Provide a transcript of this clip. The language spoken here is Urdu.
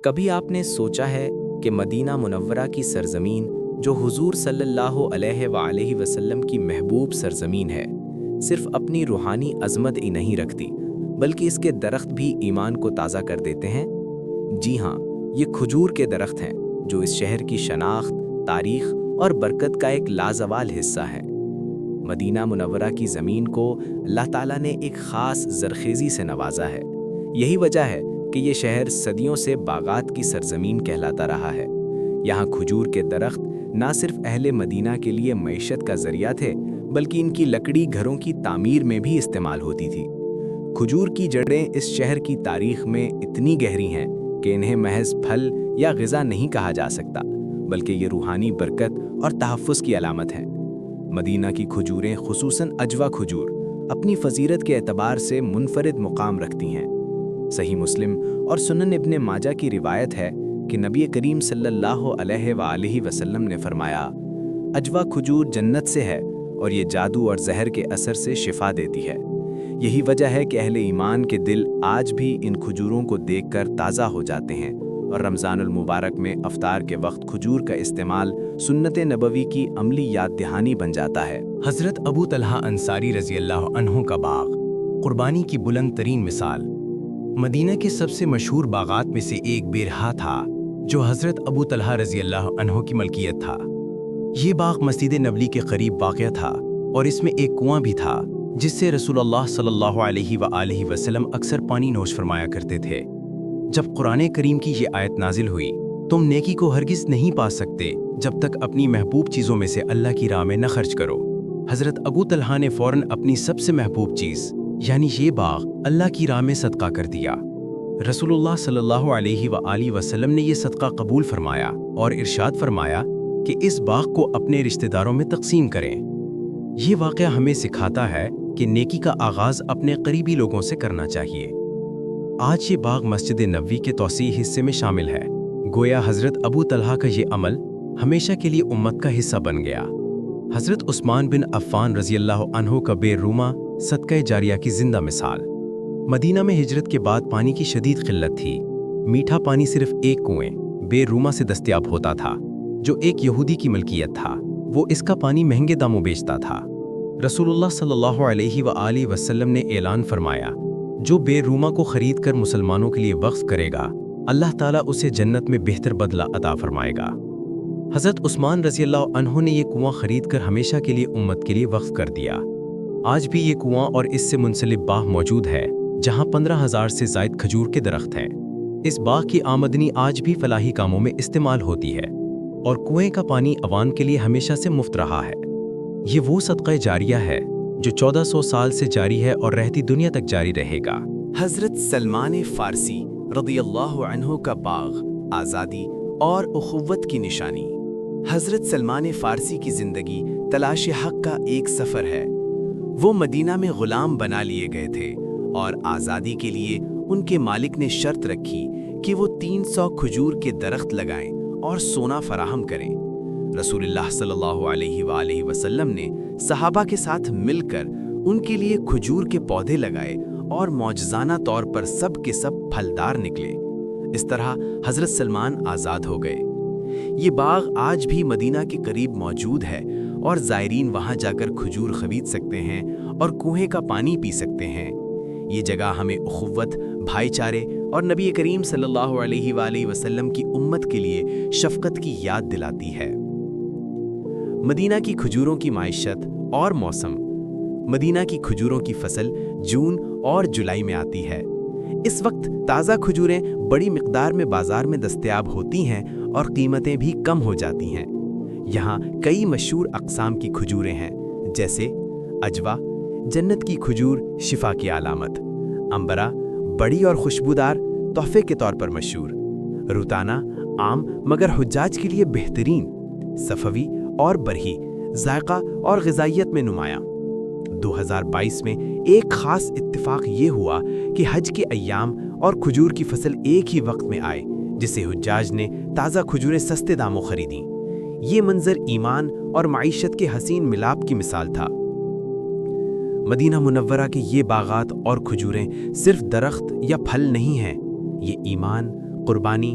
کبھی آپ نے سوچا ہے کہ مدینہ منورہ کی سرزمین جو حضور صلی اللہ علیہ وآلہ وسلم کی محبوب سرزمین ہے، صرف اپنی روحانی عظمت ہی نہیں رکھتی بلکہ اس کے درخت بھی ایمان کو تازہ کر دیتے ہیں؟ جی ہاں، یہ کھجور کے درخت ہیں جو اس شہر کی شناخت، تاریخ اور برکت کا ایک لازوال حصہ ہے۔ مدینہ منورہ کی زمین کو اللہ تعالیٰ نے ایک خاص زرخیزی سے نوازا ہے۔ یہی وجہ ہے کہ یہ شہر صدیوں سے باغات کی سرزمین کہلاتا رہا ہے۔ یہاں کھجور کے درخت نہ صرف اہل مدینہ کے لیے معیشت کا ذریعہ تھے بلکہ ان کی لکڑی گھروں کی تعمیر میں بھی استعمال ہوتی تھی۔ کھجور کی جڑیں اس شہر کی تاریخ میں اتنی گہری ہیں کہ انہیں محض پھل یا غذا نہیں کہا جا سکتا بلکہ یہ روحانی برکت اور تحفظ کی علامت ہے۔ مدینہ کی کھجوریں، خصوصاً اجوا کھجور، اپنی فضیلت کے اعتبار سے منفرد مقام رکھتی ہیں۔ صحیح مسلم اور سنن ابن ماجہ کی روایت ہے کہ نبی کریم صلی اللہ علیہ وآلہ وسلم نے فرمایا، اجوا کھجور جنت سے ہے اور یہ جادو اور زہر کے اثر سے شفا دیتی ہے۔ یہی وجہ ہے کہ اہل ایمان کے دل آج بھی ان کھجوروں کو دیکھ کر تازہ ہو جاتے ہیں، اور رمضان المبارک میں افطار کے وقت کھجور کا استعمال سنت نبوی کی عملی یاد دہانی بن جاتا ہے۔ حضرت ابو طلحہ انصاری رضی اللہ عنہ کا باغ قربانی کی بلند ترین مثال۔ مدینہ کے سب سے مشہور باغات میں سے ایک بیرہا تھا جو حضرت ابو طلحہ رضی اللہ عنہ کی ملکیت تھا۔ یہ باغ مسجد نبوی کے قریب واقع تھا اور اس میں ایک کنواں بھی تھا جس سے رسول اللہ صلی اللہ علیہ وآلہ وسلم اکثر پانی نوش فرمایا کرتے تھے۔ جب قرآن کریم کی یہ آیت نازل ہوئی، تم نیکی کو ہرگز نہیں پا سکتے جب تک اپنی محبوب چیزوں میں سے اللہ کی راہ میں نہ خرچ کرو، حضرت ابو طلحہ نے فوراً اپنی سب سے محبوب چیز یعنی یہ باغ اللہ کی راہ میں صدقہ کر دیا۔ رسول اللہ صلی اللہ علیہ وآلہ وسلم نے یہ صدقہ قبول فرمایا اور ارشاد فرمایا کہ اس باغ کو اپنے رشتہ داروں میں تقسیم کریں۔ یہ واقعہ ہمیں سکھاتا ہے کہ نیکی کا آغاز اپنے قریبی لوگوں سے کرنا چاہیے۔ آج یہ باغ مسجد نبوی کے توسیعی حصے میں شامل ہے۔ گویا حضرت ابو طلحہ کا یہ عمل ہمیشہ کے لیے امت کا حصہ بن گیا۔ حضرت عثمان بن عفان رضی اللہ عنہ کا بے روما صدقہ جاریہ کی زندہ مثال۔ مدینہ میں ہجرت کے بعد پانی کی شدید قلت تھی۔ میٹھا پانی صرف ایک کنویں بے روما سے دستیاب ہوتا تھا جو ایک یہودی کی ملکیت تھا۔ وہ اس کا پانی مہنگے داموں بیچتا تھا۔ رسول اللہ صلی اللہ علیہ وآلہ وسلم نے اعلان فرمایا، جو بے روما کو خرید کر مسلمانوں کے لیے وقف کرے گا، اللہ تعالیٰ اسے جنت میں بہتر بدلہ عطا فرمائے گا۔ حضرت عثمان رضی اللہ عنہ نے یہ کنواں خرید کر ہمیشہ کے لیے امت کے لیے وقف کر دیا۔ آج بھی یہ کنواں اور اس سے منسلک باغ موجود ہے جہاں 15,000 سے زائد کھجور کے درخت ہیں۔ اس باغ کی آمدنی آج بھی فلاحی کاموں میں استعمال ہوتی ہے اور کنویں کا پانی عوام کے لیے ہمیشہ سے مفت رہا ہے۔ یہ وہ صدقہ جاریہ ہے جو 1400 سال سے جاری ہے اور رہتی دنیا تک جاری رہے گا۔ حضرت سلمان فارسی رضی اللہ عنہ کا باغ آزادی اور اخوت کی نشانی۔ حضرت سلمان فارسی کی زندگی تلاش حق کا ایک سفر ہے۔ وہ مدینہ میں غلام بنا لیے گئے تھے اور آزادی کے لیے ان کے مالک نے شرط رکھی کہ وہ 300 کھجور کے درخت لگائیں اور سونا فراہم کریں۔ رسول اللہ صلی اللہ علیہ وآلہ وسلم نے صحابہ کے ساتھ مل کر ان کے لیے کھجور کے پودے لگائے اور معجزانہ طور پر سب کے سب پھلدار نکلے۔ اس طرح حضرت سلمان آزاد ہو گئے۔ یہ باغ آج بھی مدینہ کے قریب موجود ہے اور زائرین وہاں جا کر کھجور خرید سکتے ہیں اور کنویں کا پانی پی سکتے ہیں۔ یہ جگہ ہمیں اخوت، بھائی چارے اور نبی کریم صلی اللہ علیہ وآلہ وسلم کی امت کے لیے شفقت کی یاد دلاتی ہے۔ مدینہ کی کھجوروں کی معیشت اور موسم۔ مدینہ کی کھجوروں کی فصل جون اور جولائی میں آتی ہے۔ اس وقت تازہ کھجوریں بڑی مقدار میں بازار میں دستیاب ہوتی ہیں اور قیمتیں بھی کم ہو جاتی ہیں۔ یہاں کئی مشہور اقسام کی کھجوریں ہیں جیسے اجوا، جنت کی کھجور شفا کی علامت، امبرا، بڑی اور خوشبودار، تحفے کے طور پر مشہور، روتانا، عام مگر حجاج کے لیے بہترین، صفوی اور برہی، ذائقہ اور غذائیت میں نمایاں۔ 2022 میں ایک خاص اتفاق یہ ہوا کہ حج کے ایام اور کھجور کی فصل ایک ہی وقت میں آئے، جس سے حجاج نے تازہ کھجوریں سستے داموں خریدیں۔ یہ منظر ایمان اور معیشت کے حسین ملاپ کی مثال تھا۔ مدینہ منورہ کے یہ باغات اور کھجوریں صرف درخت یا پھل نہیں ہیں، یہ ایمان، قربانی